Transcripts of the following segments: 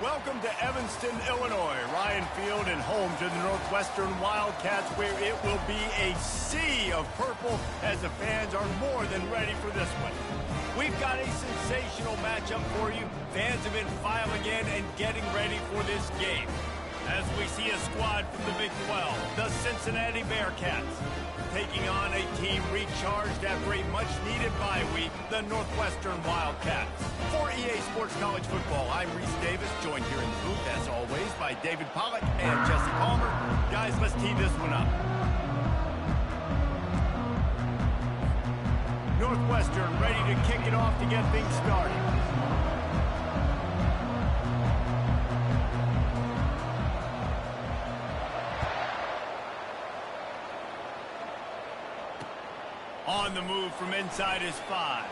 Welcome to Evanston, Illinois, Ryan Field, and home to the Northwestern Wildcats, where it will be a sea of purple as the fans are more than ready for this one. We've got a sensational matchup for you. Fans have been filing in and getting ready for this game. As we see a squad from the Big 12, the Cincinnati Bearcats, taking on a team recharged after a much-needed bye week, the Northwestern Wildcats. For EA Sports College Football, I'm Reese Davis, joined here in the booth, as always, by David Pollack and Jesse Palmer. Guys, let's tee this one up. Northwestern ready to kick it off to get things started. On the move from inside is 5.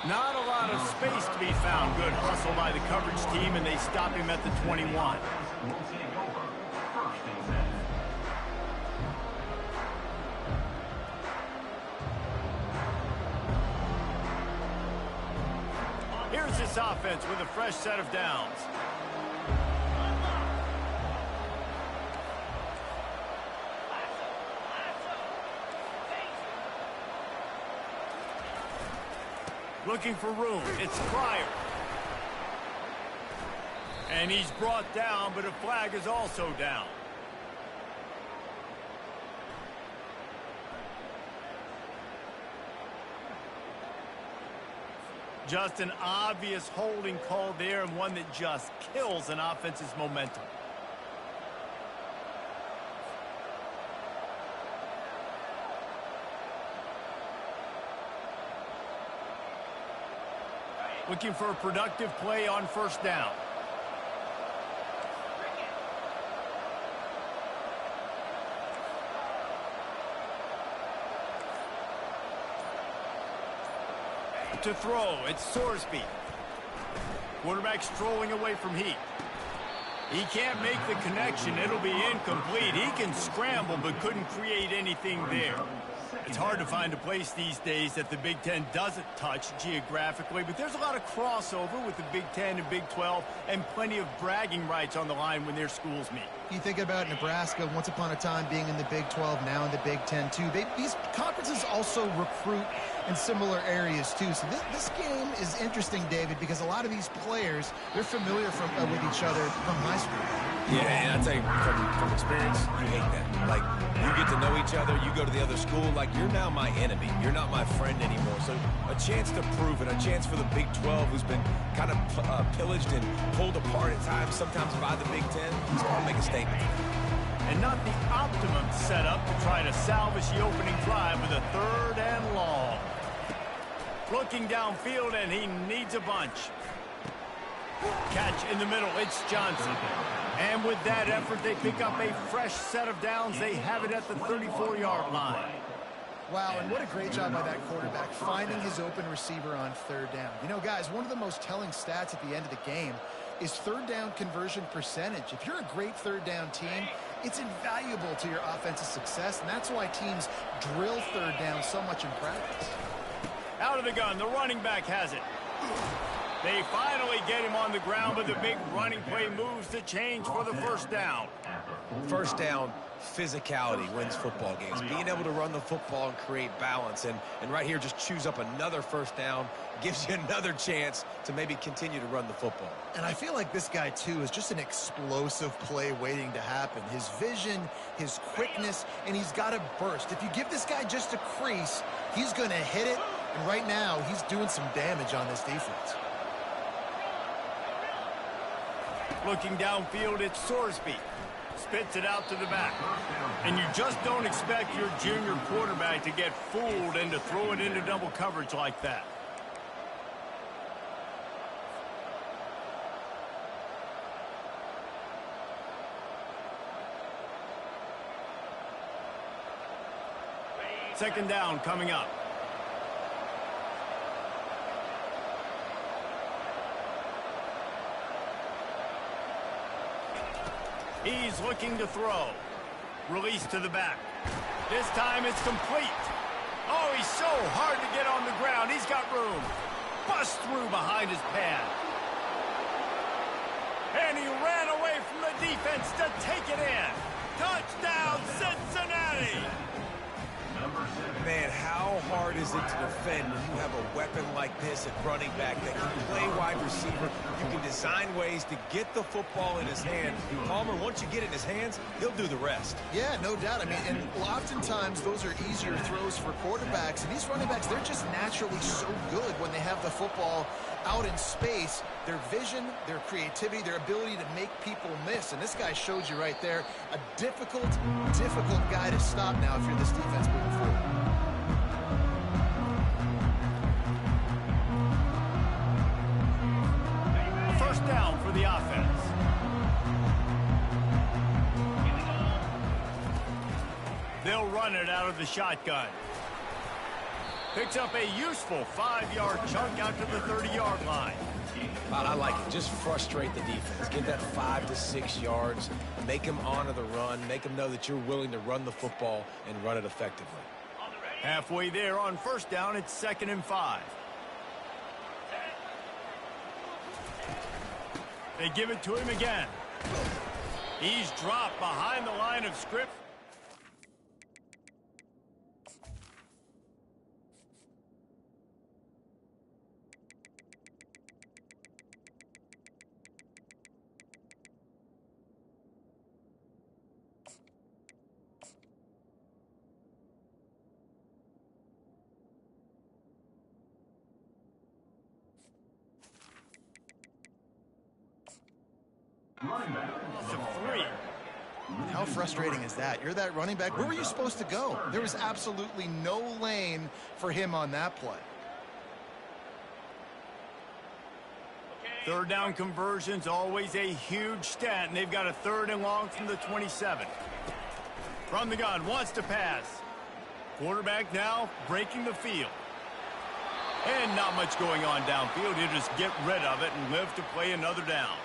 Not a lot of space to be found. Good hustle by the coverage team, and they stop him at the 21. Here's this offense with a fresh set of downs. Looking for room. It's Bryant. And he's brought down, but a flag is also down. Just an obvious holding call there, and one that just kills an offense's momentum. Looking for a productive play on first down. To throw, it's Sorsby. Quarterback strolling away from Heat. He can't make the connection. It'll be incomplete. He can scramble, but couldn't create anything there. It's hard to find a place these days that the Big Ten doesn't touch geographically, but there's a lot of crossover with the Big Ten and Big 12, and plenty of bragging rights on the line when their schools meet. You think about Nebraska once upon a time being in the Big 12, now in the Big 10 too. These conferences also recruit in similar areas too. So this game is interesting, David, because a lot of these players, they're familiar with each other from high school. Yeah, and I tell you, from experience, you hate that. Like, you get to know each other, you go to the other school, like, you're now my enemy. You're not my friend anymore. So a chance to prove it, a chance for the Big 12, who's been kind of pillaged and pulled apart at times, sometimes by the Big 10, he's going to make a statement. And not the optimum setup to try to salvage the opening drive with a 3rd and long. Looking downfield, and he needs a bunch. Catch in the middle, it's Johnson. And with that effort, they pick up a fresh set of downs. They have it at the 34-yard line. Wow, and what a great job by that quarterback, finding his open receiver on 3rd down. You know, guys, one of the most telling stats at the end of the game is 3rd down conversion percentage. If you're a great 3rd down team, it's invaluable to your offensive success, and that's why teams drill 3rd down so much in practice. Out of the gun, the running back has it. They finally get him on the ground, but the big running play moves the change for the first down. First down, physicality wins football games. Being able to run the football and create balance. And right here, just choose up another first down, gives you another chance to maybe continue to run the football. And I feel like this guy, too, is just an explosive play waiting to happen. His vision, his quickness, and he's got a burst. If you give this guy just a crease, he's going to hit it. And right now, he's doing some damage on this defense. Looking downfield, it's Sorsby. Spits it out to the back. And you just don't expect your junior quarterback to get fooled and to throw it into double coverage like that. Second down coming up. He's looking to throw. Release to the back. This time it's complete. Oh, he's so hard to get on the ground. He's got room. Bust through behind his pad. And he ran away from the defense to take it in. Touchdown, Cincinnati! Man, how hard is it to defend when you have a weapon like this at running back that can play wide receiver? You can design ways to get the football in his hand. Palmer, once you get it in his hands, he'll do the rest. Yeah, no doubt. I mean, and oftentimes those are easier throws for quarterbacks. And these running backs, they're just naturally so good when they have the football out in space. Their vision, their creativity, their ability to make people miss. And this guy showed you right there, a difficult guy to stop now if you're this defense moving forward. First down for the offense. They'll run it out of the shotgun. Picks up a useful 5-yard chunk out to the 30-yard line. I like it. Just frustrate the defense. Get that 5 to 6 yards. Make them honor the run. Make them know that you're willing to run the football and run it effectively. Halfway there on first down, it's 2nd and 5. They give it to him again. He's dropped behind the line of scrimmage. How frustrating is that? You're that running back. Where were you supposed to go? There was absolutely no lane for him on that play. Third down conversion's always a huge stat, and they've got a 3rd and long from the 27. From the gun, wants to pass. Quarterback now breaking the field. And not much going on downfield. He'll just get rid of it and live to play another down.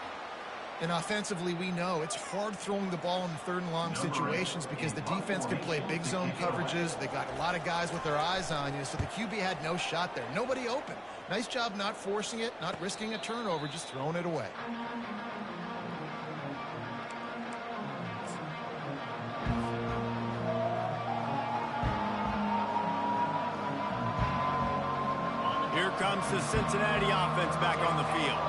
And offensively, we know it's hard throwing the ball in 3rd and long situations because the defense can play big zone coverages. They got a lot of guys with their eyes on you, so the QB had no shot there. Nobody open. Nice job not forcing it, not risking a turnover, just throwing it away. Here comes the Cincinnati offense back on the field.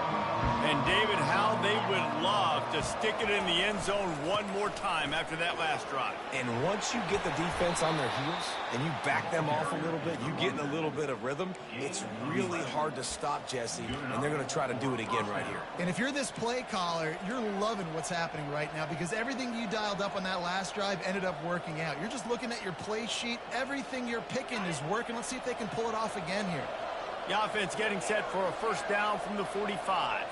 And David, how they would love to stick it in the end zone one more time after that last drive. And once you get the defense on their heels and you back them off a little bit, you get in a little bit of rhythm, it's really hard to stop Jesse, and they're going to try to do it again right here. And if you're this play caller, you're loving what's happening right now because everything you dialed up on that last drive ended up working out. You're just looking at your play sheet. Everything you're picking is working. Let's see if they can pull it off again here. The offense getting set for a first down from the 45.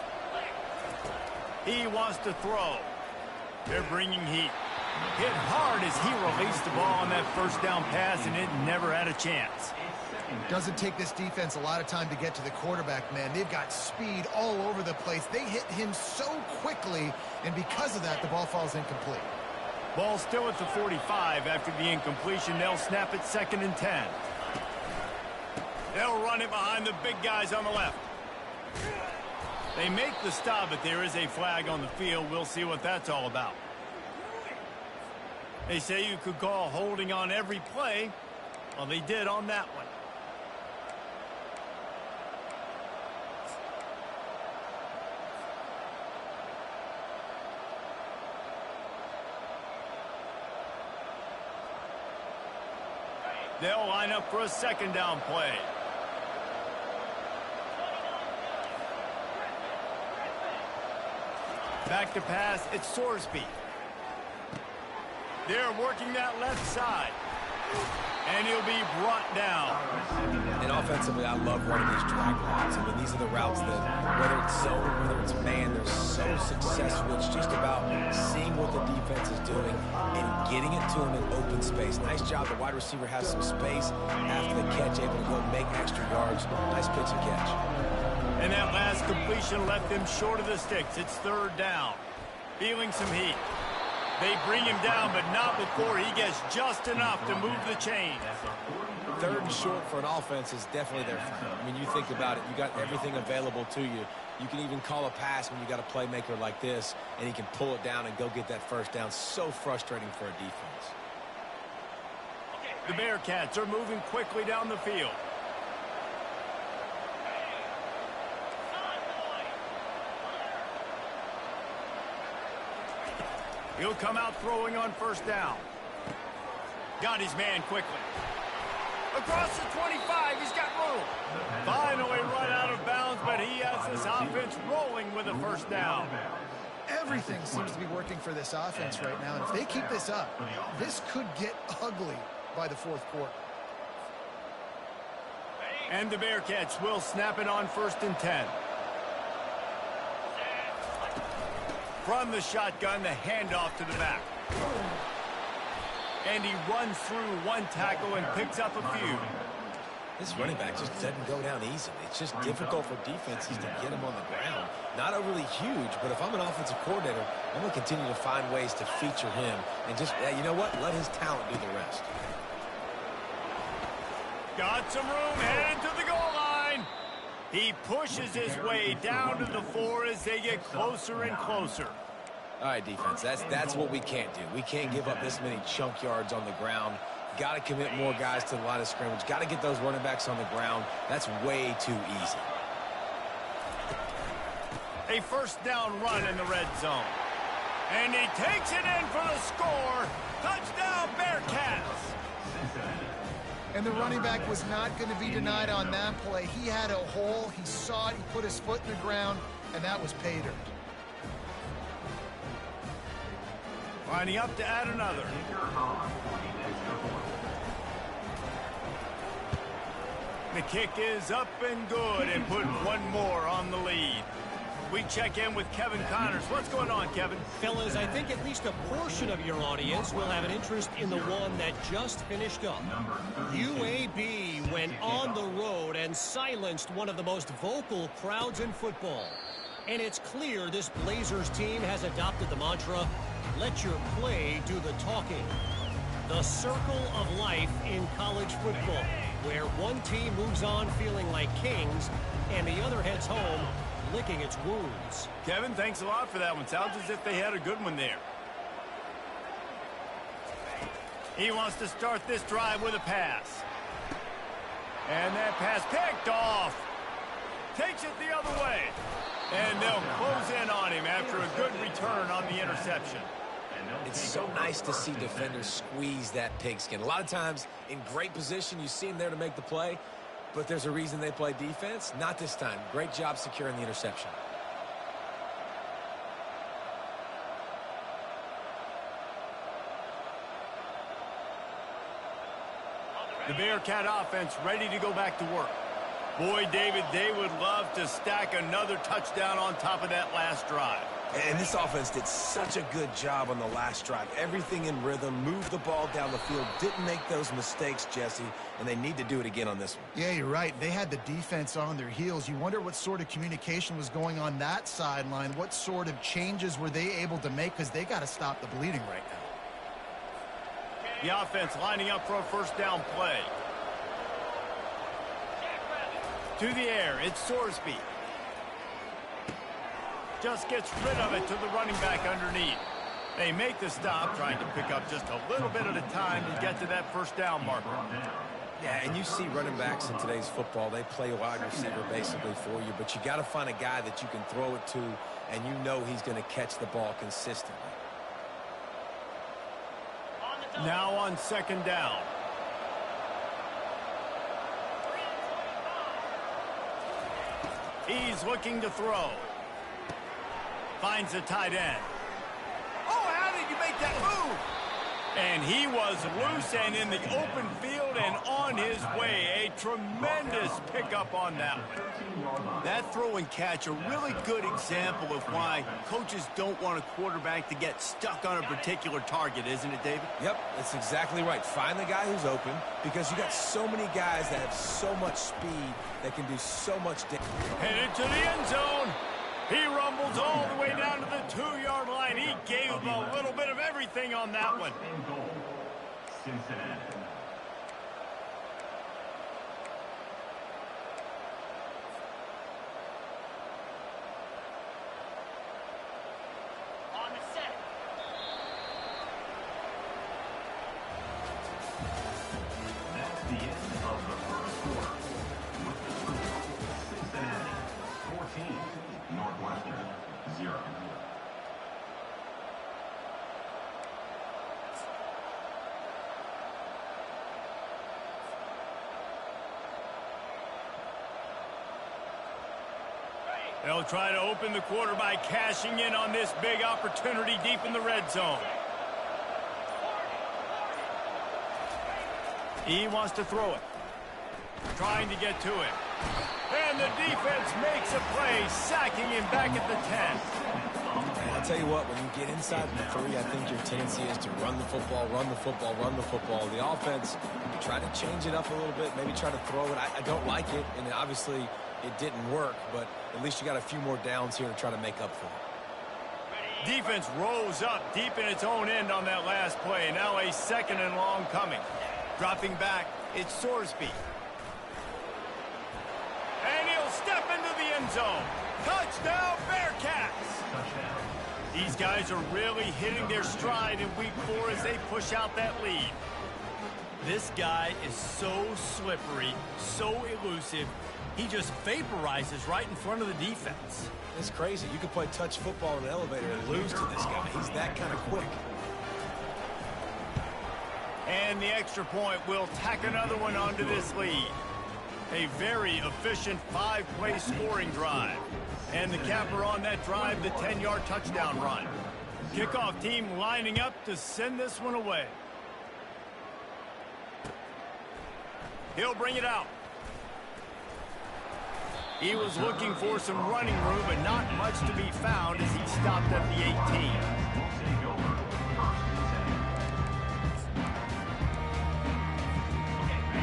He wants to throw. They're bringing heat. Hit hard as he released the ball on that first down pass, and it never had a chance. Doesn't take this defense a lot of time to get to the quarterback, man. They've got speed all over the place. They hit him so quickly, and because of that, the ball falls incomplete. Ball still at the 45 after the incompletion. They'll snap it 2nd and 10. They'll run it behind the big guys on the left. They make the stop, but there is a flag on the field. We'll see what that's all about. They say you could call holding on every play. Well, they did on that one. They'll line up for a 2nd down play. Back to pass, it's Sorsby. They're working that left side. And he'll be brought down. And offensively, I love running these drag routes. I mean, these are the routes that, whether it's zone, whether it's man, they're so successful. It's just about seeing what the defense is doing and getting it to them in open space. Nice job. The wide receiver has some space after the catch, able to go make extra yards. Nice pitch and catch. And that last completion left them short of the sticks. It's 3rd down. Feeling some heat. They bring him down, but not before he gets just enough to move the chains. third and short for an offense is definitely their friend. I mean, you think about it. You got everything available to you. You can even call a pass when you got a playmaker like this, and he can pull it down and go get that first down. So frustrating for a defense. The Bearcats are moving quickly down the field. He'll come out throwing on first down. Got his man quickly. Across the 25, he's got room. Finally run out of bounds, but he has this offense rolling with a first down. Everything seems to be working for this offense right now, and if they keep this up, this could get ugly by the fourth quarter. And the Bearcats will snap it on 1st and 10. From the shotgun, the handoff to the back. And he runs through one tackle and picks up a few. This running back just doesn't go down easily. It's just difficult for defenses to get him on the ground. Not overly huge, but if I'm an offensive coordinator, I'm going to continue to find ways to feature him. And just, you know what? Let his talent do the rest. Got some room, headed to the goal line. He pushes his way down to the 4 as they get closer and closer. All right, defense, that's what we can't do. We can't give up this many chunk yards on the ground. Got to commit more guys to the line of scrimmage. Got to get those running backs on the ground. That's way too easy. A first down run in the red zone. And he takes it in for the score. Touchdown, Bearcats. And the running back was not going to be denied on that play. He had a hole. He saw it. He put his foot in the ground, and that was pay dirt. Lining up to add another. The kick is up and good and put one more on the lead. We check in with Kevin Connors. What's going on, Kevin? Fellas, I think at least a portion of your audience will have an interest in the one that just finished up. UAB went on the road and silenced one of the most vocal crowds in football. And it's clear this Blazers team has adopted the mantra, let your play do the talking. The circle of life in college football, where one team moves on feeling like kings and the other heads home licking its wounds. Kevin, thanks a lot for that one. Sounds as if they had a good one there. He wants to start this drive with a pass. And that pass picked off. Takes it the other way. And they'll close in on him after a good return on the interception. It's so nice to see defenders squeeze that pigskin. A lot of times in great position, you see them there to make the play, but there's a reason they play defense. Not this time. Great job securing the interception. The Bearcat offense ready to go back to work. Boy, David, they would love to stack another touchdown on top of that last drive. And this offense did such a good job on the last drive. Everything in rhythm, moved the ball down the field, didn't make those mistakes, Jesse, and they need to do it again on this one. Yeah, you're right. They had the defense on their heels. You wonder what sort of communication was going on that sideline. What sort of changes were they able to make, because they got to stop the bleeding right now. The offense lining up for a first down play. To the air, it's Sorsby. Just gets rid of it to the running back underneath. They make the stop, trying to pick up just a little bit at a time to get to that first down marker. Yeah, and you see running backs in today's football, they play wide receiver basically for you, but you got to find a guy that you can throw it to, and you know he's going to catch the ball consistently. Now on second down. He's looking to throw. Finds the tight end. Oh, how did you make that move? And he was loose and in the open field and on his way. A tremendous pickup on that one. That throw and catch, a really good example of why coaches don't want a quarterback to get stuck on a particular target, isn't it, David? Yep, that's exactly right. Find the guy who's open, because you got so many guys that have so much speed that can do so much damage. Headed to the end zone. He rumbles all the way down to the 2-yard line. He gave him a little bit of everything on that one. They'll try to open the quarter by cashing in on this big opportunity deep in the red zone. He wants to throw it. Trying to get to it. And the defense makes a play, sacking him back at the 10. I'll tell you what, when you get inside the 3, I think your tendency is to run the football, run the football, run the football. The offense, try to change it up a little bit, maybe try to throw it. I don't like it, and obviously it didn't work, but at least you got a few more downs here to try to make up for it. Defense rolls up deep in its own end on that last play. Now a 2nd and long coming. Dropping back, it's Sorsby. And he'll step into the end zone. Touchdown, Bearcats! These guys are really hitting their stride in week 4 as they push out that lead. This guy is so slippery, so elusive. He just vaporizes right in front of the defense. It's crazy. You could play touch football in an elevator and lose to this guy. He's that kind of quick. And the extra point will tack another one onto this lead. A very efficient 5-play scoring drive. And the capper on that drive, the 10-yard touchdown run. Kickoff team lining up to send this one away. He'll bring it out. He was looking for some running room, but not much to be found as he stopped at the 18.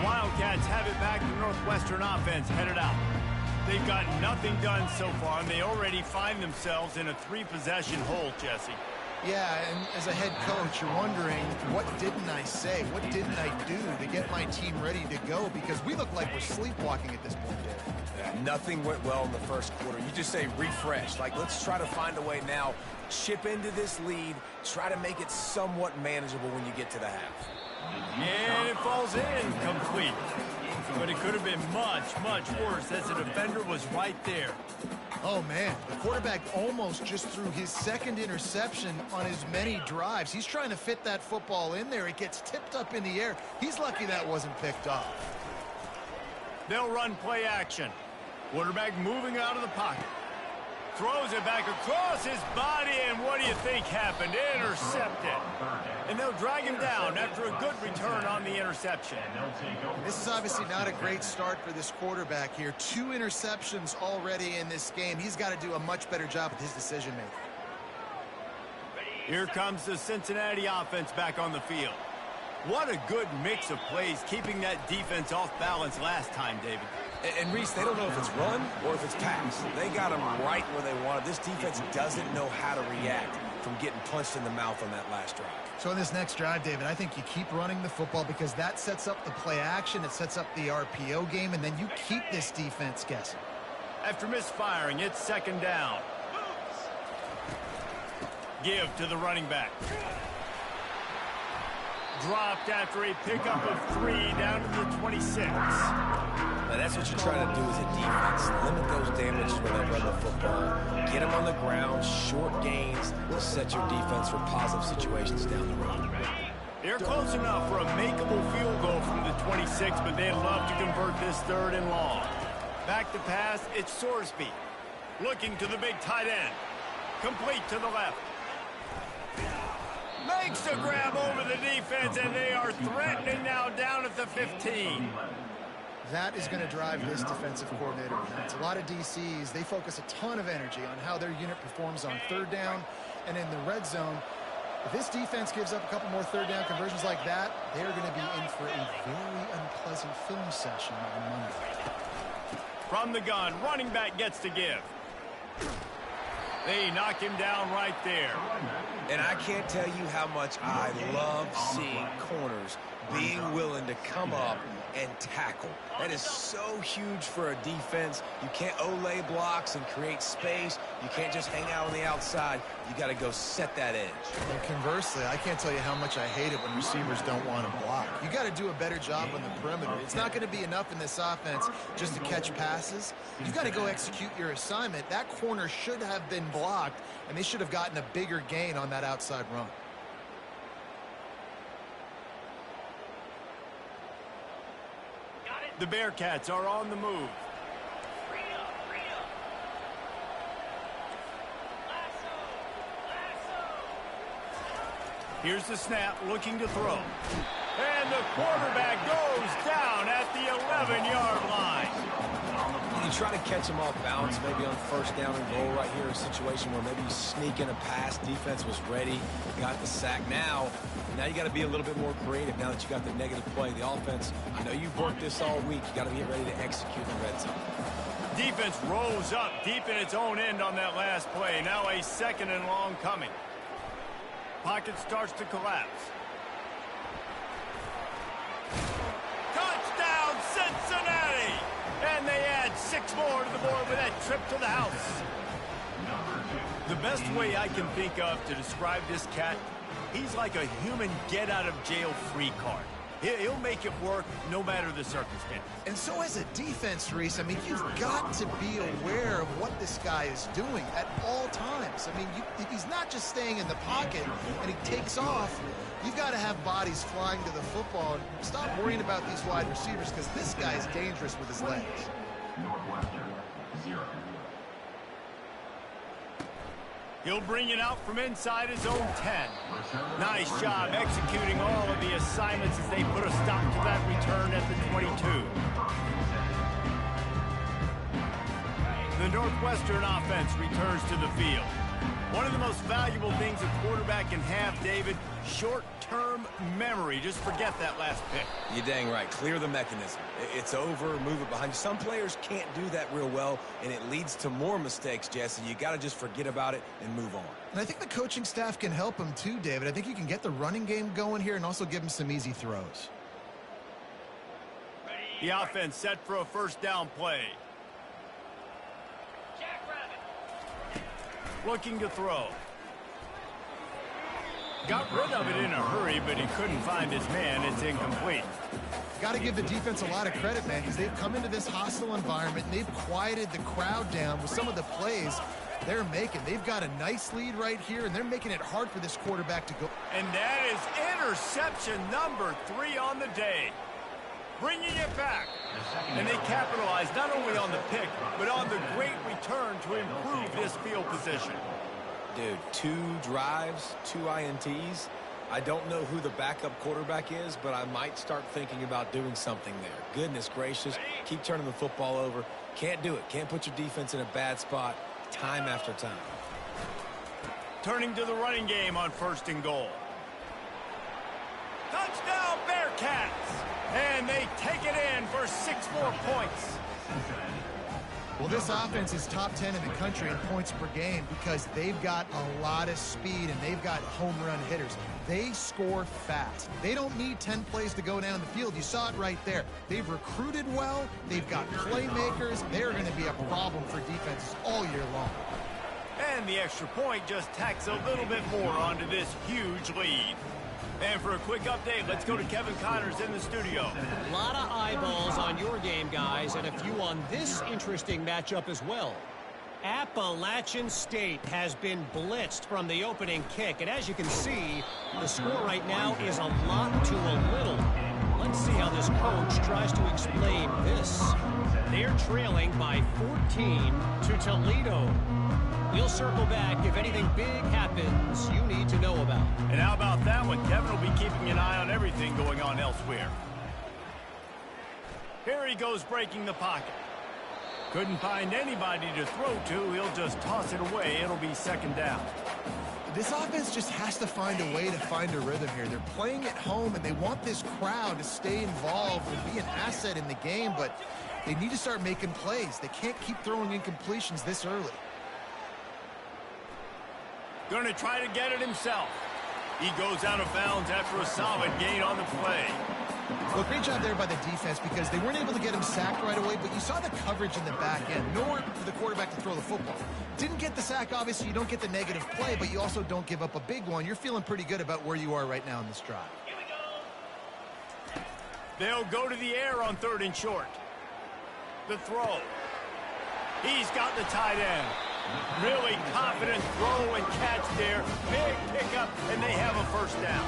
Wildcats have it back. The Northwestern offense headed out. They've got nothing done so far, and they already find themselves in a 3-possession hole, Jesse. Yeah, and as a head coach, you're wondering, what didn't I say? What didn't I do to get my team ready to go? Because we look like we're sleepwalking at this point, Dave. Yeah, nothing went well in the first quarter. You just say refresh. Like, let's try to find a way now. Chip into this lead. Try to make it somewhat manageable when you get to the half. And it falls in complete. But it could have been much, much worse as the defender was right there. Oh, man, the quarterback almost just threw his 2nd interception on as many drives. He's trying to fit that football in there. It gets tipped up in the air. He's lucky that wasn't picked off. They'll run play action. Quarterback moving out of the pocket. Throws it back across his body, and what do you think happened? Intercepted. And they'll drag him down after a good return on the interception. This is obviously not a great start for this quarterback here. 2 interceptions already in this game. He's got to do a much better job with his decision-making. Here comes the Cincinnati offense back on the field. What a good mix of plays, keeping that defense off balance last time, David. And Reese, they don't know if it's run or if it's pass. They got them right where they want it. This defense doesn't know how to react from getting punched in the mouth on that last drive. So in this next drive, David, I think you keep running the football because that sets up the play action, it sets up the RPO game, and then you keep this defense guessing. After misfiring, it's 2nd down. Give to the running back. Dropped after a pickup of 3 down to the 26. Now that's what you're trying to do as a defense. Limit those damages when they run the football. Get them on the ground, short gains to set your defense for positive situations down the road. They're close enough for a makeable field goal from the 26, but they'd love to convert this 3rd and long. Back to pass, it's Sorsby. Looking to the big tight end. Complete to the left. Makes a grab over the defense, and they are threatening now down at the 15. That is going to drive this defensive coordinator nuts. A lot of DCs, they focus a ton of energy on how their unit performs on 3rd down and in the red zone. If this defense gives up a couple more 3rd down conversions like that, they're going to be in for a very unpleasant film session on Monday. From the gun, running back gets to give. They knock him down right there. And I can't tell you how much I love seeing corners being willing to come up and tackle. That is so huge for a defense. You can't olay blocks and create space. You can't just hang out on the outside. You got to go set that edge. And conversely, I can't tell you how much I hate it when receivers don't want to block. You got to do a better job on the perimeter. It's not going to be enough in this offense just to catch passes. You got to go execute your assignment. That corner should have been blocked, and they should have gotten a bigger gain on that outside run. The Bearcats are on the move. Here's the snap, looking to throw. And the quarterback goes down at the 11-yard line. You try to catch him off balance, maybe on first down and goal right here, a situation where maybe you sneak in a pass, defense was ready, got the sack. Now you got to be a little bit more creative now that you got the negative play. The offense, I know you've worked this all week. You got to get ready to execute in the red zone. Defense rose up deep in its own end on that last play. Now a 2nd and long coming. Pocket starts to collapse. Touchdown, Cincinnati! And they add 6 more to the board with that trip to the house. The best way I can think of to describe this cat, he's like a human get-out-of-jail-free card. He'll make it work no matter the circumstance. And so as a defense, Reese, I mean, you've got to be aware of what this guy is doing at all times. I mean, if he's not just staying in the pocket and he takes off, you've got to have bodies flying to the football. And stop worrying about these wide receivers because this guy is dangerous with his legs. Northwestern, 0. He'll bring it out from inside his own 10. Nice job executing all of the assignments as they put a stop to that return at the 22. The Northwestern offense returns to the field. One of the most valuable things a quarterback can have, David, short-term memory. Just forget that last pick. You're dang right. Clear the mechanism. It's over, move it behind you. Some players can't do that real well, and it leads to more mistakes, Jesse. You got to just forget about it and move on. And I think the coaching staff can help him too, David. I think you can get the running game going here and also give him some easy throws. The offense set for a first down play. Looking to throw. Got rid of it in a hurry, but he couldn't find his man. It's incomplete. Got to give the defense a lot of credit, man, because they've come into this hostile environment and they've quieted the crowd down with some of the plays they're making. They've got a nice lead right here, and they're making it hard for this quarterback to go. And that is interception number 3 on the day. Bringing it back. And they capitalize not only on the pick, but on the great return to improve this field position. Dude, 2 drives, 2 INTs. I don't know who the backup quarterback is, but I might start thinking about doing something there. Goodness gracious, keep turning the football over. Can't do it. Can't put your defense in a bad spot time after time. Turning to the running game on 1st and goal. Touchdown, Bearcats! And they take it in for 6 more points. Well, this offense is top 10 in the country in points per game because they've got a lot of speed and they've got home run hitters. They score fast. They don't need 10 plays to go down the field. You saw it right there. They've recruited well. They've got playmakers. They're going to be a problem for defenses all year long. And the extra point just tacks a little bit more onto this huge lead. And for a quick update, let's go to Kevin Connors in the studio. A lot of eyeballs on your game, guys, and a few on this interesting matchup as well. Appalachian State has been blitzed from the opening kick, and as you can see, the score right now is a lot to a little. Let's see how this coach tries to explain this. They're trailing by 14 to Toledo. We'll circle back if anything big happens you need to know about. And how about that one? Kevin will be keeping an eye on everything going on elsewhere. Here he goes breaking the pocket. Couldn't find anybody to throw to. He'll just toss it away. It'll be 2nd down. This offense just has to find a way to find a rhythm here. They're playing at home, and they want this crowd to stay involved and be an asset in the game, but they need to start making plays. They can't keep throwing incompletions this early. Going to try to get it himself. He goes out of bounds after a solid gain on the play. Well, great job there by the defense because they weren't able to get him sacked right away, but you saw the coverage in the back end. Nowhere for the quarterback to throw the football. Didn't get the sack, obviously. You don't get the negative play, but you also don't give up a big one. You're feeling pretty good about where you are right now in this drive. They'll go to the air on 3rd and short. The throw. He's got the tight end. Really confident throw and catch there. Big pickup, and they have a 1st down.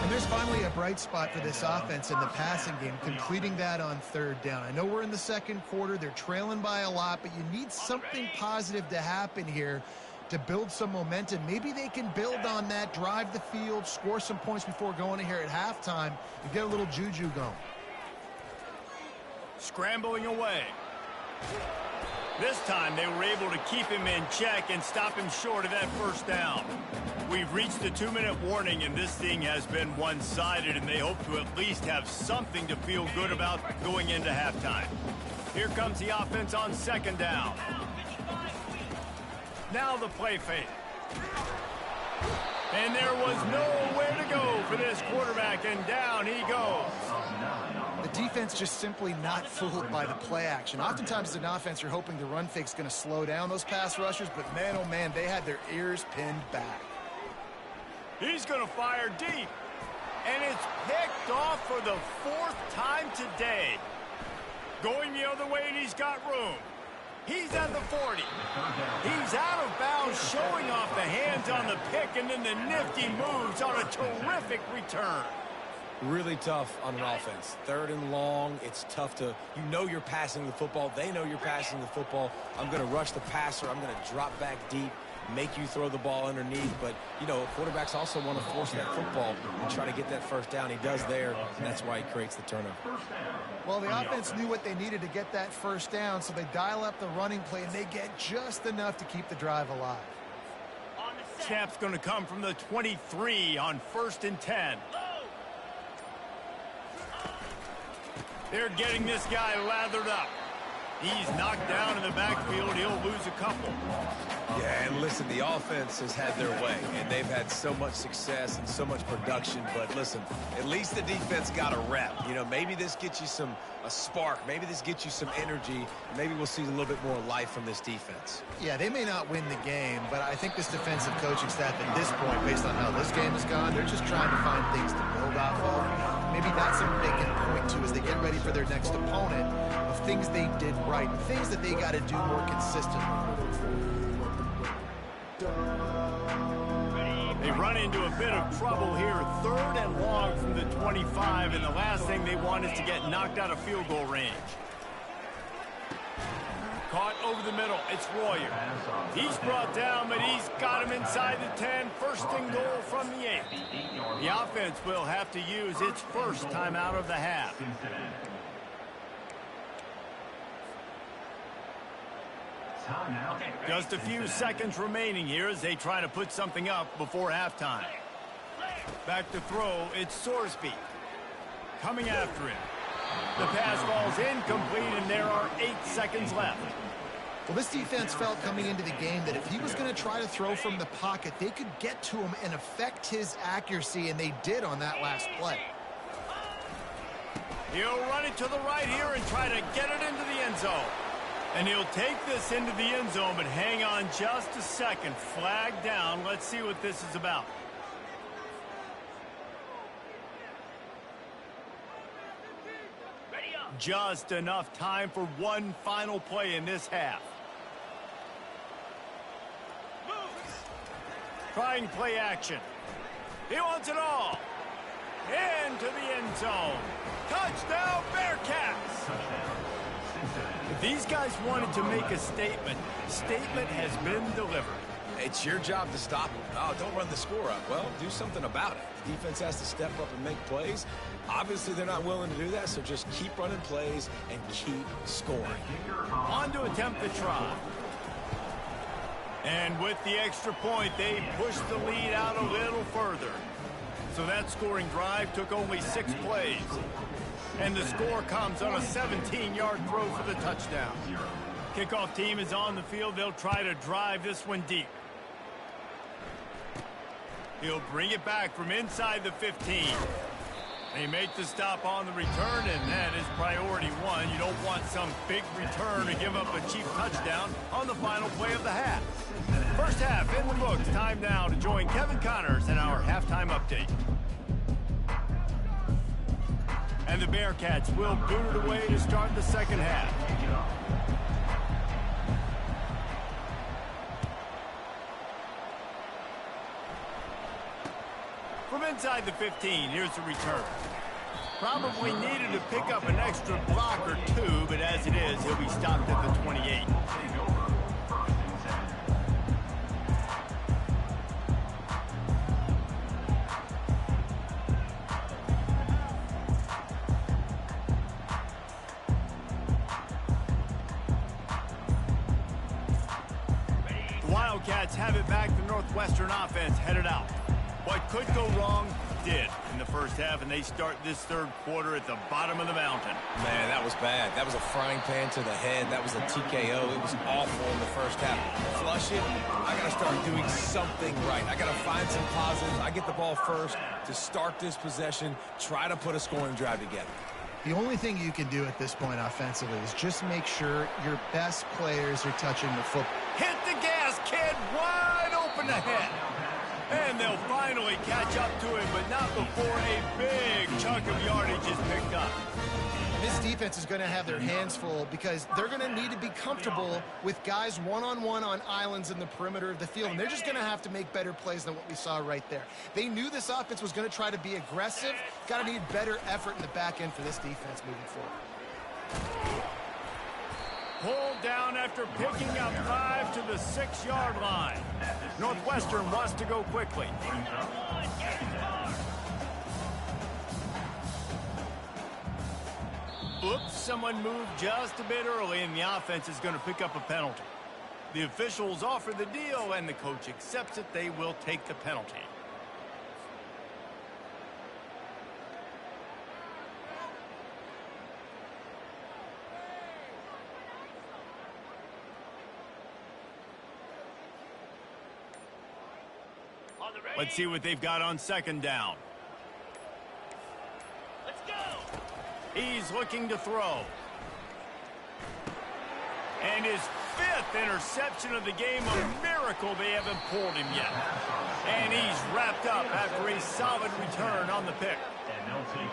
And there's finally a bright spot for this offense in the passing game, completing that on 3rd down. I know we're in the 2nd quarter. They're trailing by a lot, but you need something positive to happen here to build some momentum. Maybe they can build on that, drive the field, score some points before going in here at halftime and get a little juju going. Scrambling away. This time they were able to keep him in check and stop him short of that first down. We've reached the 2-minute warning, and this thing has been one-sided, and they hope to at least have something to feel good about going into halftime. Here comes the offense on second down. Now the play fake. And there was nowhere to go for this quarterback, and down he goes. The defense just simply not fooled by the play action. Oftentimes as an offense, you're hoping the run fake's going to slow down those pass rushers, but man, oh man, they had their ears pinned back. He's going to fire deep, and it's picked off for the 4th time today. Going the other way, and he's got room. He's at the 40. He's out of bounds, showing off the hands on the pick, and then the nifty moves on a terrific return. Really tough on an offense. 3rd and long, it's tough to, you know you're passing the football. They know you're passing the football. I'm going to rush the passer. I'm going to drop back deep, make you throw the ball underneath. But, you know, quarterbacks also want to force that football and try to get that first down. He does there, and that's why he creates the turnover. Well, the offense knew what they needed to get that first down, so they dial up the running play, and they get just enough to keep the drive alive. Snap's going to come from the 23 on 1st and 10. They're getting this guy lathered up. He's knocked down in the backfield. He'll lose a couple. Yeah, and listen, the offense has had their way, and they've had so much success and so much production. But listen, at least the defense got a rep. You know, maybe this gets you a spark. Maybe this gets you some energy. Maybe we'll see a little bit more life from this defense. Yeah, they may not win the game, but I think this defensive coaching staff at this point, based on how this game has gone, they're just trying to find things to build off of. Maybe that's something they can point to as they get ready for their next opponent, of things they did right, things that they got to do more consistently. They run into a bit of trouble here. 3rd and long from the 25, and the last thing they want is to get knocked out of field goal range. Caught over the middle. It's Royer. He's brought down, but he's got him inside the 10. 1st and goal from the 8. The offense will have to use its first time out of the half. Just a few seconds remaining here as they try to put something up before halftime. Back to throw, it's Sorsby. Coming after him. The pass falls incomplete, and there are 8 seconds left. Well, this defense felt coming into the game that if he was going to try to throw from the pocket, they could get to him and affect his accuracy, and they did on that last play. He'll run it to the right here and try to get it into the end zone. And he'll take this into the end zone, but hang on just a second. Flag down. Let's see what this is about. Just enough time for one final play in this half. Trying play action. He wants it all. Into the end zone. Touchdown, Bearcats! If these guys wanted to make a statement, the statement has been delivered. It's your job to stop them. Oh, don't run the score up. Well, do something about it. The defense has to step up and make plays. Obviously, they're not willing to do that, so just keep running plays and keep scoring. On to attempt the try. And with the extra point, they pushed the lead out a little further. So that scoring drive took only 6 plays. And the score comes on a 17-yard throw for the touchdown. Kickoff team is on the field. They'll try to drive this one deep. He'll bring it back from inside the 15. They make the stop on the return, and that is priority 1. You don't want some big return to give up a cheap touchdown on the final play of the half. First half in the books. Time now to join Kevin Connors in our halftime update. And the Bearcats will boot it away to start the second half. From inside the 15, here's the return. Probably needed to pick up an extra block or 2, but as it is, he'll be stopped at the 28. Wildcats have it back. The Northwestern offense headed out. What could go wrong did in the first half, and they start this third quarter at the bottom of the mountain. Man, that was bad. That was a frying pan to the head. That was a TKO. It was awful in the first half. Flush it. I got to start doing something right. I got to find some positives. I get the ball first to start this possession, try to put a scoring drive together. The only thing you can do at this point offensively is just make sure your best players are touching the football. Hit the gas, kid. Wide open ahead. And they'll finally catch up to him, but not before a big chunk of yardage is picked up. This defense is going to have their hands full because they're going to need to be comfortable with guys one-on-one on islands in the perimeter of the field, and they're just going to have to make better plays than what we saw right there. They knew this offense was going to try to be aggressive. Got to need better effort in the back end for this defense moving forward. Pulled down after picking up 5 to the 6-yard line. Northwestern wants to go quickly. Oops, someone moved just a bit early, and the offense is going to pick up a penalty. The officials offer the deal, and the coach accepts it. They will take the penalty. Let's see what they've got on second down. Let's go. He's looking to throw. And his 5th interception of the game, a miracle they haven't pulled him yet. And he's wrapped up after a solid return on the pick.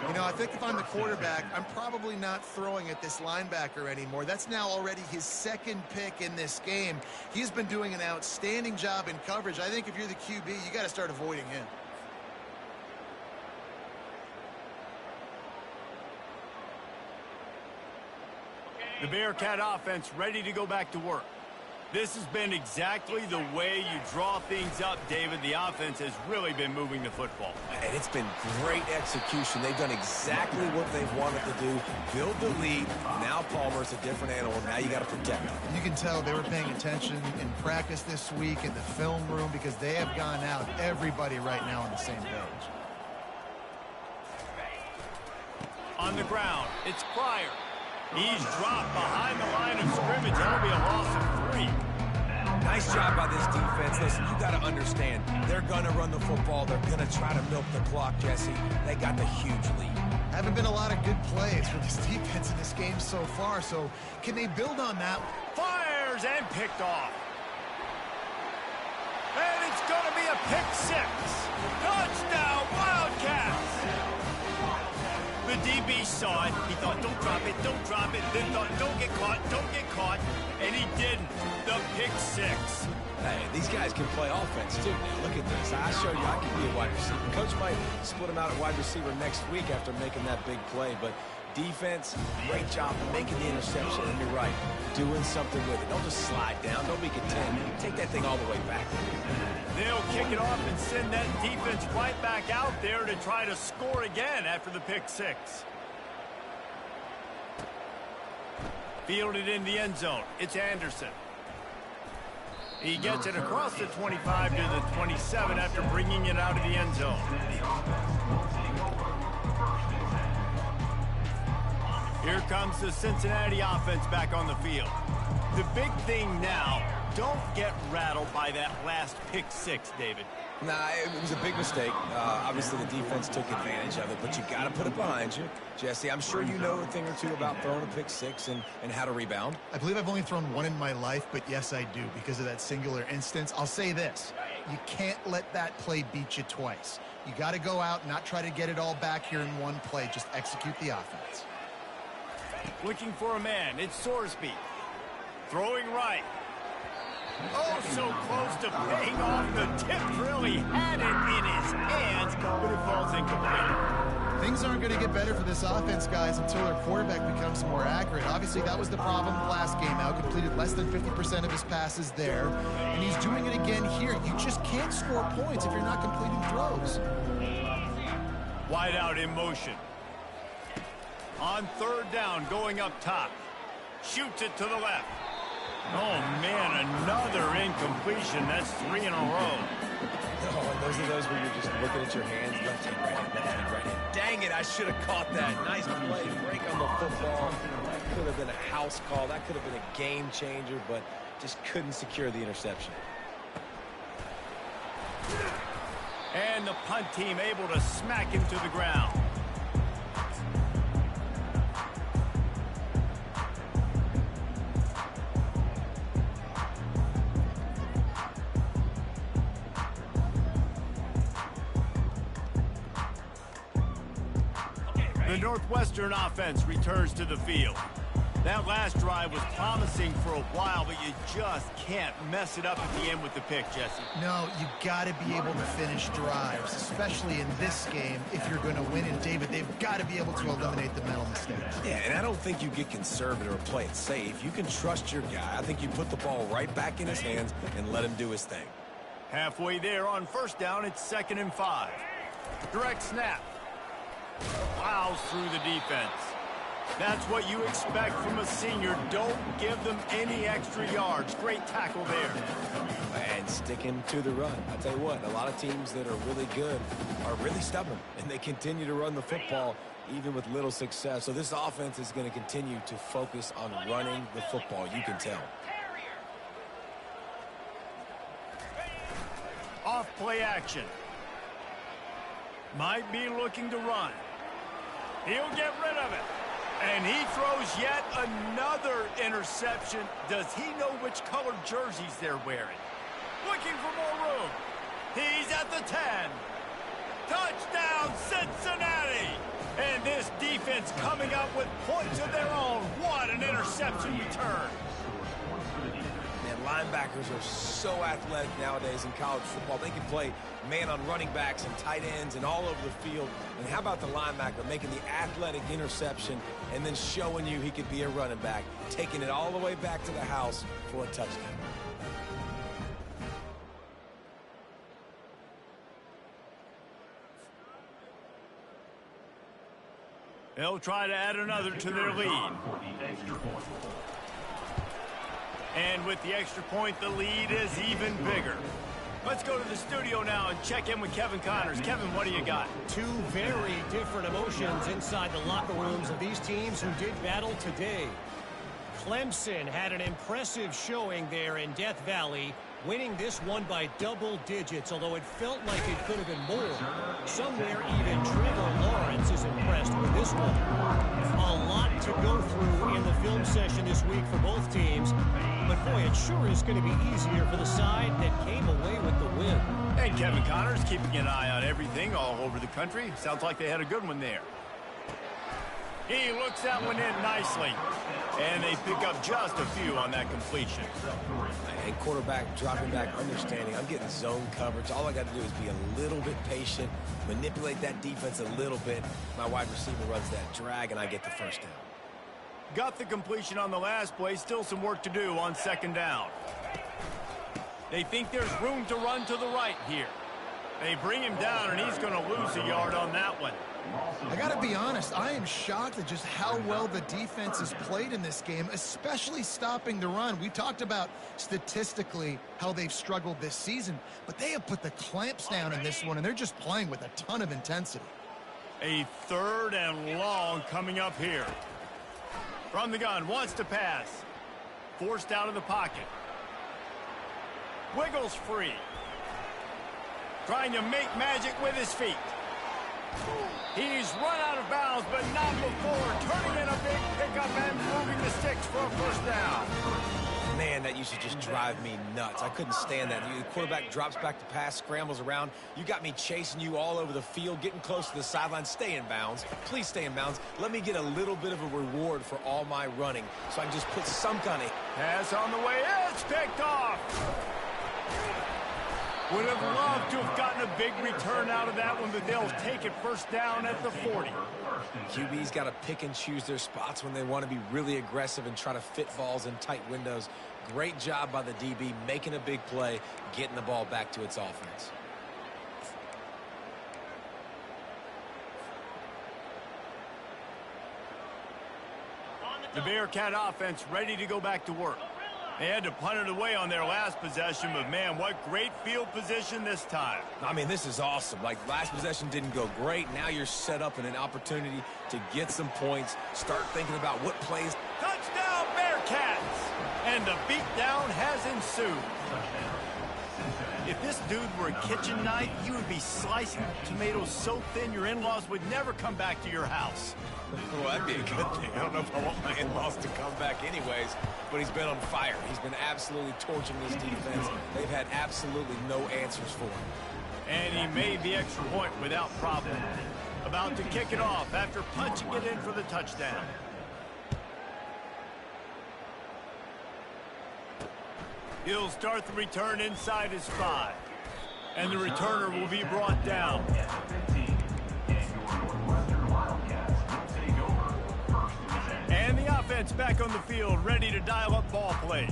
You know, I think if I'm the quarterback, I'm probably not throwing at this linebacker anymore. That's now already his 2nd pick in this game. He's been doing an outstanding job in coverage. I think if you're the QB, you got to start avoiding him. The Bearcat offense ready to go back to work. This has been exactly the way you draw things up, David. The offense has really been moving the football. And it's been great execution. They've done exactly what they've wanted to do. Build the lead. Now Palmer's a different animal. Now you got to protect him. You can tell they were paying attention in practice this week in the film room because they have gone out. Everybody right now on the same page. On the ground, it's Pryor. He's dropped behind the line of scrimmage. That'll be a loss of 3. Nice job by this defense. Listen, you got to understand, they're going to run the football. They're going to try to milk the clock, Jesse. They got the huge lead. Haven't been a lot of good plays for this defense in this game so far, so can they build on that? Fires and picked off. And it's going to be a pick 6. Touchdown, Wildcats! The DB saw it. He thought, don't drop it, don't drop it. Then thought, don't get caught, don't get caught. And he didn't. The pick 6. Hey, these guys can play offense, too. Now, look at this. I showed you I can be a wide receiver. Coach might split him out at wide receiver next week after making that big play. But defense, great job making the interception. And you're right, doing something with it. Don't just slide down. Don't be content. Take that thing all the way back. They'll kick it off and send that defense right back out there to try to score again after the pick 6. Fielded in the end zone. It's Anderson. He gets it across the 25 to the 27 after bringing it out of the end zone. Here comes the Cincinnati offense back on the field. The big thing now, don't get rattled by that last pick 6, David. Nah, it was a big mistake. Obviously, the defense took advantage of it, but you got to put it behind you. Jesse, I'm sure you know a thing or two about throwing a pick 6 and how to rebound. I believe I've only thrown one in my life, but yes, I do because of that singular instance. I'll say this. You can't let that play beat you twice. You got to go out and not try to get it all back here in one play. Just execute the offense. Looking for a man. It's Sorsby. Throwing right. Oh, so close to paying off the tip. Really had it in his hands, but it falls incomplete. Things aren't going to get better for this offense, guys, until their quarterback becomes more accurate. Obviously, that was the problem last game out. Completed less than 50% of his passes there, and he's doing it again here. You just can't score points if you're not completing throws. Wide out in motion. On third down, going up top. Shoots it to the left. Oh, man, another incompletion. That's 3 in a row. Oh, and those are those where you're just looking at your hands, left hand, right hand, left hand, right hand. Dang it, I should have caught that. Nice play, break on the football. That could have been a house call. That could have been a game changer, but just couldn't secure the interception. And the punt team able to smack him to the ground. The Northwestern offense returns to the field. That last drive was promising for a while, but you just can't mess it up at the end with the pick, Jesse. No, you got to be able to finish drives, especially in this game if you're going to win. And, David, they've got to be able to eliminate the mental mistakes. Yeah, and I don't think you get conservative or play it safe. You can trust your guy. I think you put the ball right back in his hands and let him do his thing. Halfway there on first down, it's 2nd and 5. Direct snap. Plows through the defense. That's what you expect from a senior. Don't give them any extra yards. Great tackle there. And sticking to the run. I tell you what, a lot of teams that are really good are really stubborn, and they continue to run the football even with little success. So this offense is going to continue to focus on running the football. You can tell. Off play action. Might be looking to run. He'll get rid of it. And he throws yet another interception. Does he know which colored jerseys they're wearing? Looking for more room. He's at the 10. Touchdown, Cincinnati. And this defense coming up with points of their own. What an interception return. Man, linebackers are so athletic nowadays in college football. They can play man on running backs and tight ends and all over the field. And how about the linebacker making the athletic interception and then showing you he could be a running back, taking it all the way back to the house for a touchdown. They'll try to add another to their lead. And with the extra point, the lead is even bigger. Let's go to the studio now and check in with Kevin Connors. Kevin, what do you got? Two very different emotions inside the locker rooms of these teams who did battle today. Clemson had an impressive showing there in Death Valley, winning this one by double digits, although it felt like it could have been more. Somewhere even Trevor Lawrence is impressed with this one. A lot to go through in the film session this week for both teams, but boy, it sure is going to be easier for the side that came away with the win. And Kevin Connors keeping an eye on everything all over the country. Sounds like they had a good one there. He looks that one in nicely. And they pick up just a few on that completion. And quarterback dropping back, understanding. I'm getting zone coverage. All I got to do is be a little bit patient, manipulate that defense a little bit. My wide receiver runs that drag, and I get the first down. Got the completion on the last play. Still some work to do on 2nd down. They think there's room to run to the right here. They bring him down, and he's going to lose a yard on that one. I got to be honest, I am shocked at just how well the defense has played in this game, especially stopping the run. We talked about statistically how they've struggled this season, but they have put the clamps down in this one, and they're just playing with a ton of intensity. A 3rd and long coming up here. From the gun, wants to pass. Forced out of the pocket. Wiggles free. Trying to make magic with his feet. He's run out of bounds, but not before turning in a big pickup and moving the sticks for a first down. Man, that used to just drive me nuts. I couldn't stand that. The quarterback drops back to pass, scrambles around. You got me chasing you all over the field, getting close to the sideline. Stay in bounds. Please stay in bounds. Let me get a little bit of a reward for all my running so I can just put some kind of... Pass on the way. It's picked off. Would have loved to have gotten a big return out of that one, but they'll take it first down at the 40. QB's got to pick and choose their spots when they want to be really aggressive and try to fit balls in tight windows. Great job by the DB making a big play, getting the ball back to its offense. The Bearcat offense ready to go back to work. They had to punt it away on their last possession, but man, what great field position this time. I mean, this is awesome. Like, last possession didn't go great. Now you're set up in an opportunity to get some points, start thinking about what plays. Touchdown, Bearcats! And the beatdown has ensued. If this dude were a kitchen knife, you would be slicing tomatoes so thin your in-laws would never come back to your house. Well, that'd be a good thing. I don't know if I want my in-laws to come back anyways, but he's been on fire. He's been absolutely torching this defense. They've had absolutely no answers for him. And he made the extra point without problem. About to kick it off after punching it in for the touchdown. He'll start the return inside his 5. And the returner will be brought down. And the offense back on the field, ready to dial up ball plays.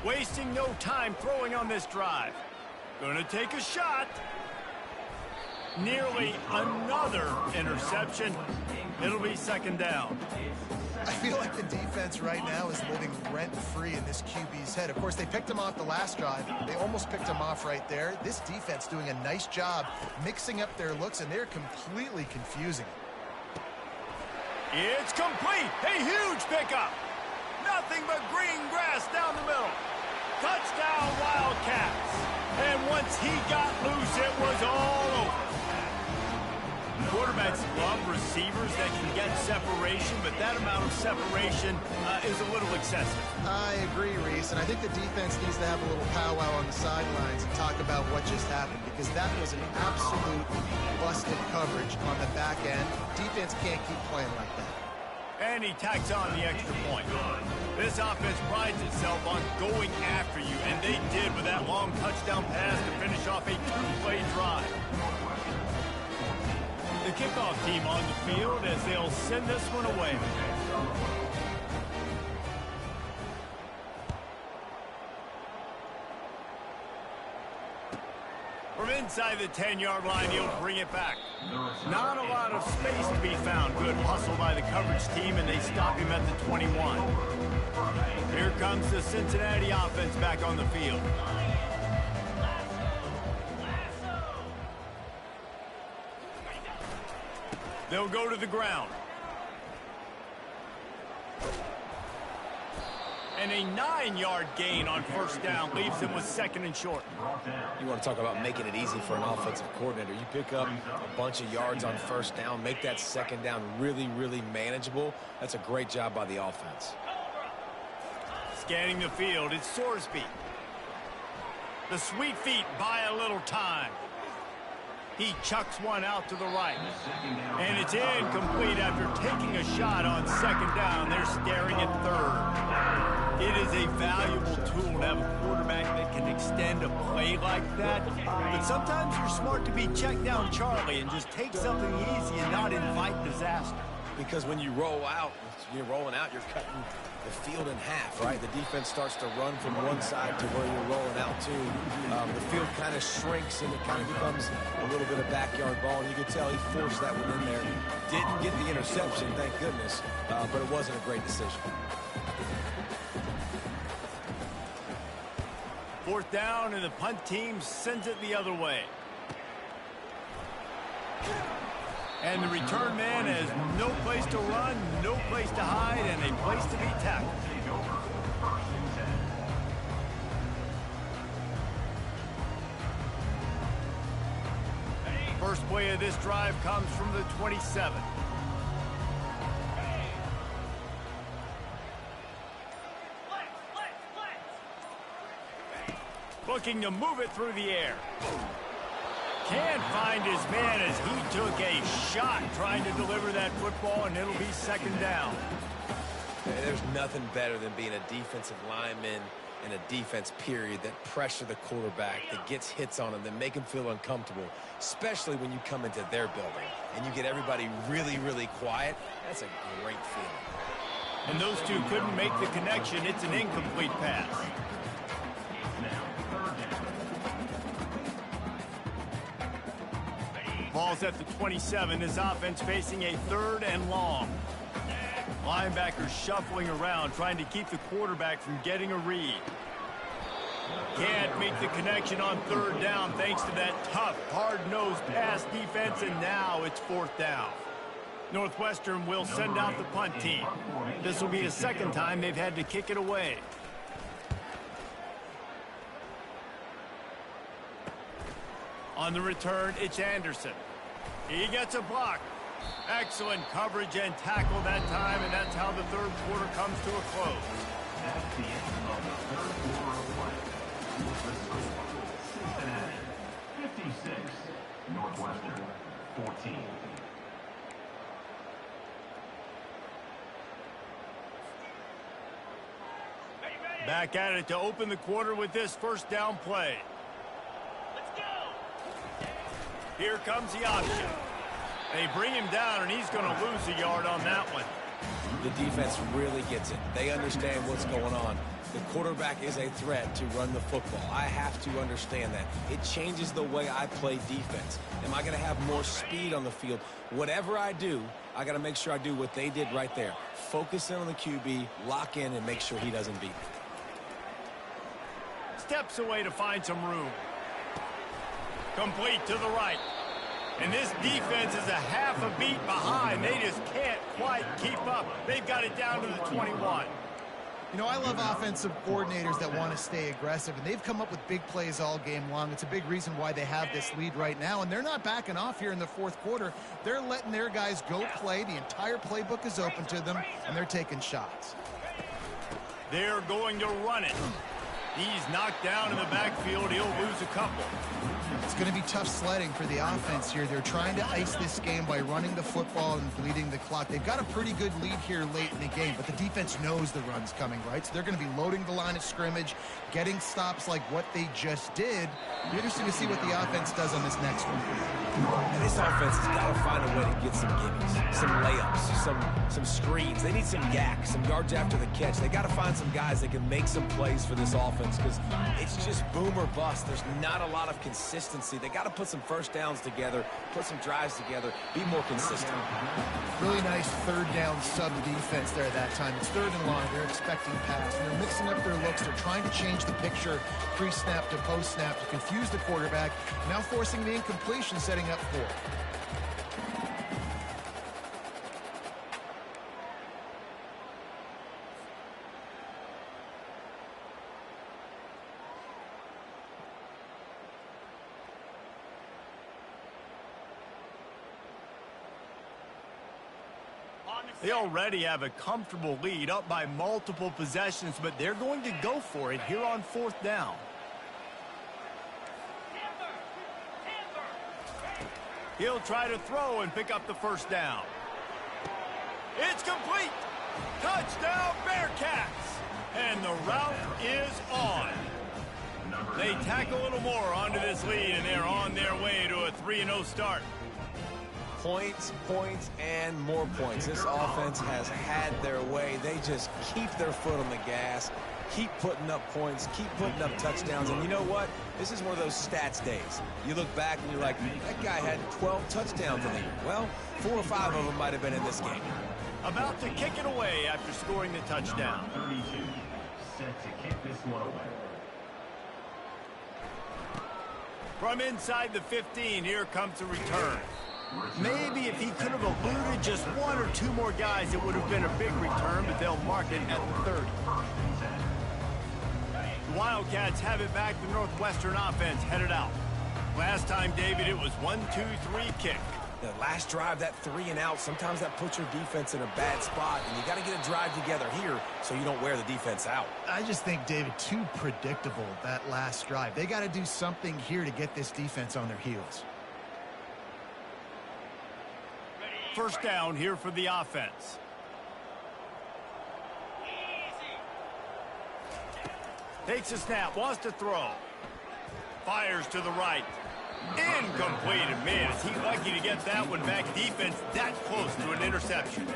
Wasting no time throwing on this drive. Gonna take a shot. Nearly another interception. It'll be second down. I feel like the defense right now is living rent-free in this QB's head. Of course, they picked him off the last drive. They almost picked him off right there. This defense doing a nice job mixing up their looks, and they're completely confusing. It's complete. A huge pickup. Nothing but green grass down the middle. Touchdown, Wildcats. And once he got loose, it was all over. Quarterbacks love receivers that can get separation, but that amount of separation is a little excessive. I agree, Reese, and I think the defense needs to have a little powwow on the sidelines and talk about what just happened, because that was an absolute busted coverage on the back end. Defense can't keep playing like that. And he tacks on the extra point. This offense prides itself on going after you, and they did with that long touchdown pass to finish off a 2-play drive. The kickoff team on the field as they'll send this one away. From inside the 10-yard line, he'll bring it back. Not a lot of space to be found. Good hustle by the coverage team, and they stop him at the 21. Here comes the Cincinnati offense back on the field. They'll go to the ground. And a 9-yard gain on first down leaves them with second and short. You want to talk about making it easy for an offensive coordinator. You pick up a bunch of yards on first down, make that second down really, really manageable. That's a great job by the offense. Scanning the field, it's Sorsby. The sweet feet buy a little time. He chucks one out to the right. And it's incomplete after taking a shot on second down. They're staring at third. It is a valuable tool to have a quarterback that can extend a play like that. But sometimes you're smart to be check down Charlie and just take something easy and not invite disaster. Because when you roll out, you're rolling out, you're cutting the field in half, right? The defense starts to run from one side to where you're rolling out to. The field kind of shrinks and it kind of becomes a little bit of backyard ball. And you could tell he forced that one in there. Didn't get the interception, thank goodness, but it wasn't a great decision. Fourth down, and the punt team sends it the other way. And the return man has no place to run, no place to hide, and a place to be tackled. First play of this drive comes from the 27. Looking to move it through the air. Can't find his man as he took a shot trying to deliver that football, and it'll be second down. There's nothing better than being a defensive lineman and a defense period that pressure the quarterback, that gets hits on him, that make him feel uncomfortable, especially when you come into their building and you get everybody really, really quiet. That's a great feeling. And those two couldn't make the connection. It's an incomplete pass. Ball's at the 27. His offense facing a third and long. Linebackers shuffling around, trying to keep the quarterback from getting a read. Can't make the connection on third down thanks to that tough, hard-nosed pass defense, and now it's fourth down. Northwestern will send out the punt team. This will be the second time they've had to kick it away. On the return, it's Anderson. He gets a block. Excellent coverage and tackle that time, and that's how the third quarter comes to a close. That's the end of the third quarter of play. With the score, Cincinnati 56, Northwestern 14. Back at it to open the quarter with this first down play. Here comes the option. They bring him down, and he's going to lose a yard on that one. The defense really gets it. They understand what's going on. The quarterback is a threat to run the football. I have to understand that. It changes the way I play defense. Am I going to have more speed on the field? Whatever I do, I got to make sure I do what they did right there. Focus in on the QB, lock in, and make sure he doesn't beat me. Steps away to find some room. Complete to the right. And this defense is a half a beat behind. They just can't quite keep up. They've got it down to the 21. You know, I love offensive coordinators that want to stay aggressive, and they've come up with big plays all game long. It's a big reason why they have this lead right now, and they're not backing off here in the fourth quarter. They're letting their guys go play. The entire playbook is open to them, and they're taking shots. They're going to run it. He's knocked down in the backfield. He'll lose a couple. It's going to be tough sledding for the offense here. They're trying to ice this game by running the football and bleeding the clock. They've got a pretty good lead here late in the game, but the defense knows the run's coming, right? So they're going to be loading the line of scrimmage, getting stops like what they just did. It'll be interesting to see what the offense does on this next one. And this offense has got to find a way to get some gimmies, some layups, some screens. They need some yak, some yards after the catch. They got to find some guys that can make some plays for this offense because it's just boom or bust. There's not a lot of consistency. They got to put some first downs together, put some drives together, be more consistent. Really nice third down sub defense there that time. It's third and long. They're expecting pass. They're mixing up their looks. They're trying to change the picture pre-snap to post-snap to confuse the quarterback. Now forcing the incompletion, setting up fourth. They already have a comfortable lead, up by multiple possessions, but they're going to go for it here on fourth down. He'll try to throw and pick up the first down. It's complete. Touchdown, Bearcats. And the route is on. They tack a little more onto this lead, and they're on their way to a 3-0 start. Points, points, and more points. This offense has had their way. They just keep their foot on the gas, keep putting up points, keep putting up touchdowns. And you know what? This is one of those stats days. You look back and you're like, that guy had 12 touchdowns in the year. Well, 4 or 5 of them might have been in this game. About to kick it away after scoring the touchdown. 32, set to kick this one away. From inside the 15, here comes the return. Maybe if he could have eluded just 1 or 2 more guys, it would have been a big return, but they'll mark it at the 30. The Wildcats have it back. The Northwestern offense headed out. Last time, David, it was 1-2-3 kick. The last drive, that 3 and out, sometimes that puts your defense in a bad spot, and you got to get a drive together here so you don't wear the defense out. I just think, David, too predictable, that last drive. They got to do something here to get this defense on their heels. First down here for the offense. Takes a snap, wants to throw. Fires to the right. Incomplete. And man, is he lucky to get that one back. Defense that close to an interception.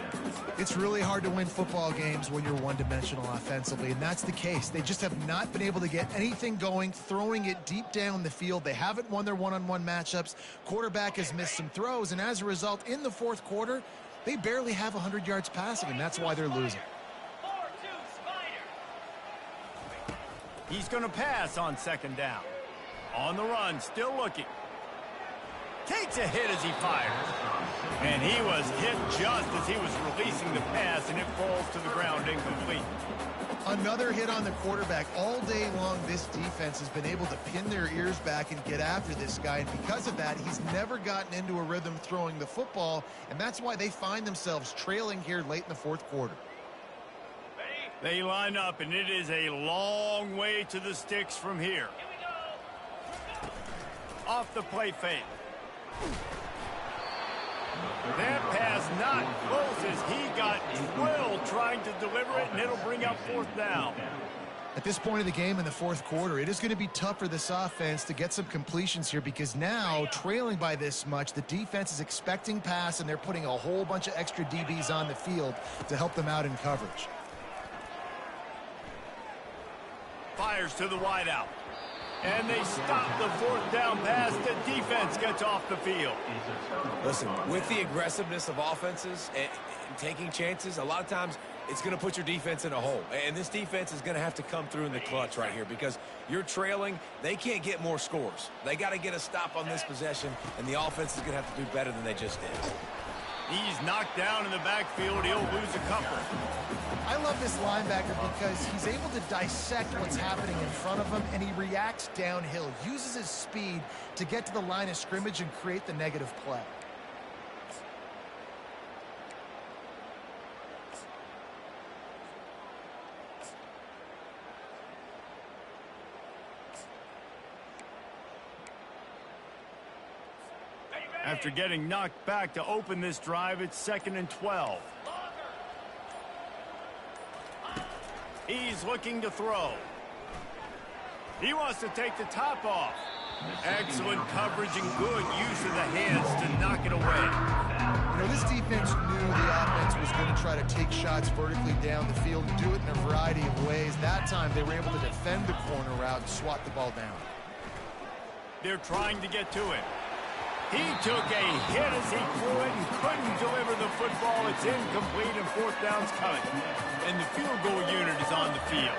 It's really hard to win football games when you're one-dimensional offensively, and that's the case. They just have not been able to get anything going, throwing it deep down the field. They haven't won their one-on-one matchups. Quarterback has missed some throws, and as a result, in the fourth quarter, They barely have 100 yards passing, and that's why they're losing. He's going to pass on second down. On the run, still looking. Takes a hit as he fires. And he was hit just as he was releasing the pass, and it falls to the ground incomplete. Another hit on the quarterback. All day long, this defense has been able to pin their ears back and get after this guy, and because of that, he's never gotten into a rhythm throwing the football, and that's why they find themselves trailing here late in the fourth quarter. They line up, and it is a long way to the sticks from here. Off the play fake. That pass not close as he got drilled trying to deliver it, and it'll bring up fourth down. At this point of the game in the fourth quarter, it is going to be tough for this offense to get some completions here because now, trailing by this much, the defense is expecting pass, and they're putting a whole bunch of extra DBs on the field to help them out in coverage. Fires to the wideout. And they stop the fourth down pass. The defense gets off the field. Listen, with the aggressiveness of offenses and taking chances, a lot of times it's going to put your defense in a hole. And this defense is going to have to come through in the clutch right here because you're trailing. They can't get more scores. They got to get a stop on this possession, and the offense is going to have to do better than they just did. He's knocked down in the backfield. He'll lose a couple. I love this linebacker because he's able to dissect what's happening in front of him, and he reacts downhill, uses his speed to get to the line of scrimmage and create the negative play. After getting knocked back to open this drive, it's 2nd and 12. He's looking to throw. He wants to take the top off. Excellent coverage and good use of the hands to knock it away. You know, this defense knew the offense was going to try to take shots vertically down the field and do it in a variety of ways. That time, they were able to defend the corner route and swat the ball down. They're trying to get to it. He took a hit as he threw it and couldn't deliver the football. It's incomplete and fourth down's coming. And the field goal unit is on the field.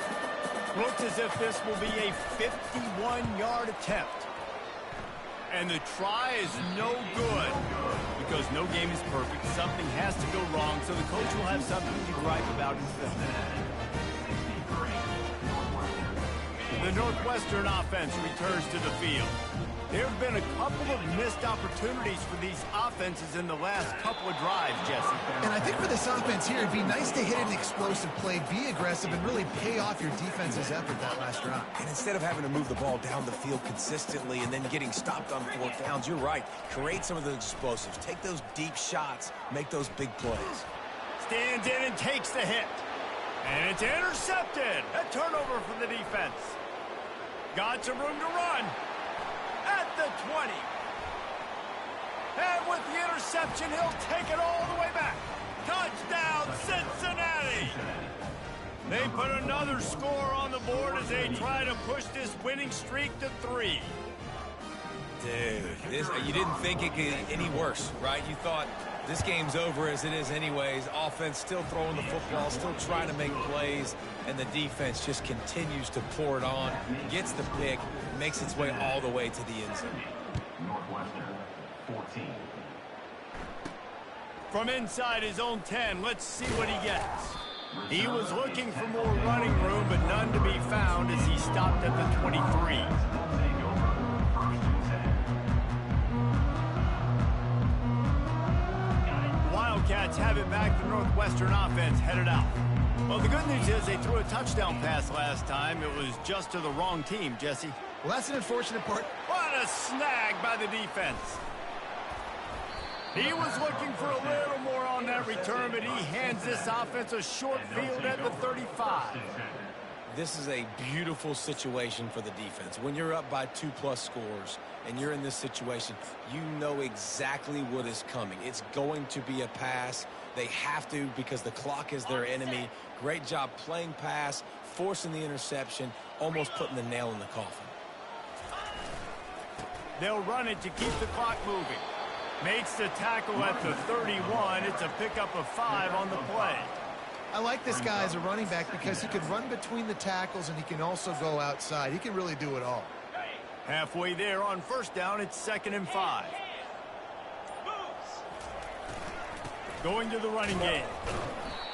Looks as if this will be a 51-yard attempt. And the try is no good because no game is perfect. Something has to go wrong, so the coach will have something to gripe about instead. The Northwestern offense returns to the field. There have been a couple of missed opportunities for these offenses in the last couple of drives, Jesse. And I think for this offense here, it'd be nice to hit an explosive play, be aggressive, and really pay off your defense's effort that last drive. And instead of having to move the ball down the field consistently and then getting stopped on fourth downs, you're right. Create some of those explosives. Take those deep shots. Make those big plays. Stands in and takes the hit. And it's intercepted. A turnover for the defense. Got some room to run. At the 20. And with the interception, he'll take it all the way back. Touchdown, Cincinnati! They put another score on the board as they try to push this winning streak to 3. Dude, you didn't think it could get any worse, right? You thought this game's over as it is anyways. Offense still throwing the football, still trying to make plays, and the defense just continues to pour it on, gets the pick, makes its way all the way to the end zone. Northwestern, 14. From inside his own 10, let's see what he gets. He was looking for more running room, but none to be found as he stopped at the 23. Wildcats have it back. The Northwestern offense headed out. Well, the good news is they threw a touchdown pass last time. It was just to the wrong team, Jesse. Well, that's an unfortunate part. What a snag by the defense. He was looking for a little more on that return, but he hands this offense a short field at the 35. This is a beautiful situation for the defense. When you're up by 2+ scores and you're in this situation, you know exactly what is coming. It's going to be a pass. They have to because the clock is their enemy. Great job playing pass, forcing the interception, almost putting the nail in the coffin. They'll run it to keep the clock moving. Makes the tackle at the 31. It's a pickup of 5 on the play. I like this guy as a running back because he can run between the tackles and he can also go outside. He can really do it all. Halfway there on first down, it's 2nd and 5. Going to the running game.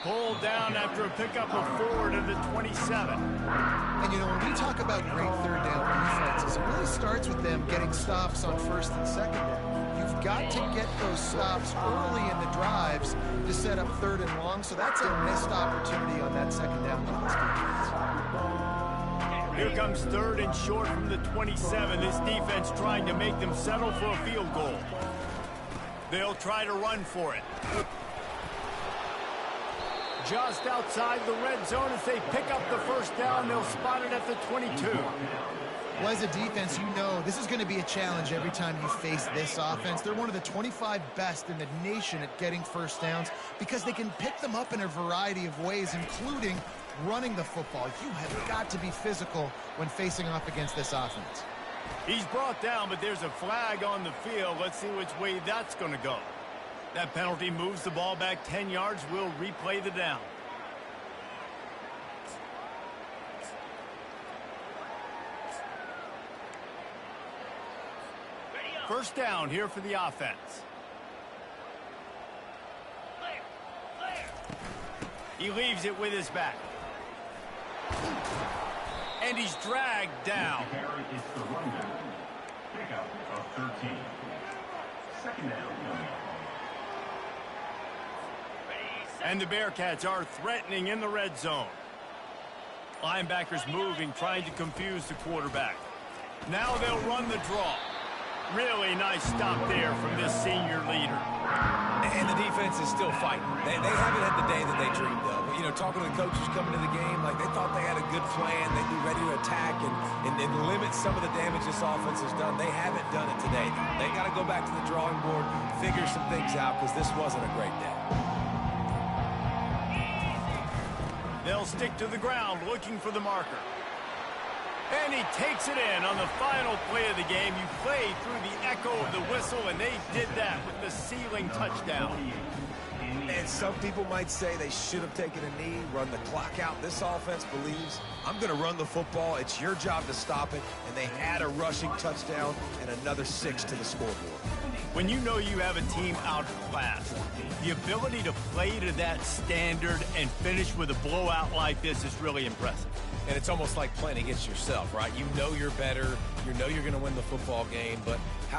Pulled down after a pickup of 4 to the 27. And, you know, when we talk about great third down defenses, it really starts with them getting stops on first and second down. You've got to get those stops early in the drives to set up 3rd and long, so that's a missed opportunity on that second down by this defense. Here comes 3rd and short from the 27. This defense trying to make them settle for a field goal. They'll try to run for it. Just outside the red zone as they pick up the first down. They'll spot it at the 22. Well, as a defense, you know this is going to be a challenge every time you face this offense. They're one of the 25 best in the nation at getting first downs because they can pick them up in a variety of ways, including running the football. You have got to be physical when facing off against this offense. He's brought down, but there's a flag on the field. Let's see which way that's going to go. That penalty moves the ball back 10 yards. We'll replay the down. First down here for the offense. He leaves it with his back. And he's dragged down. It's the running back. Pickup of 13. 2nd down. And the Bearcats are threatening in the red zone. Linebackers moving, trying to confuse the quarterback. Now they'll run the draw. Really nice stop there from this senior leader. And the defense is still fighting. They haven't had the day that they dreamed of. You know, talking to the coaches coming to the game, like they thought they had a good plan. They'd be ready to attack and limit some of the damage this offense has done. They haven't done it today. They got to go back to the drawing board, figure some things out because this wasn't a great day. They'll stick to the ground looking for the marker. And he takes it in on the final play of the game. You play through the echo of the whistle, and they did that with the sealing touchdown. And some people might say they should have taken a knee, run the clock out. This offense believes, I'm going to run the football. It's your job to stop it. And they had a rushing touchdown and another 6 to the scoreboard. When you know you have a team outclassed, the ability to play to that standard and finish with a blowout like this is really impressive. And it's almost like playing against yourself, right? You know you're better. You know you're going to win the football game, but how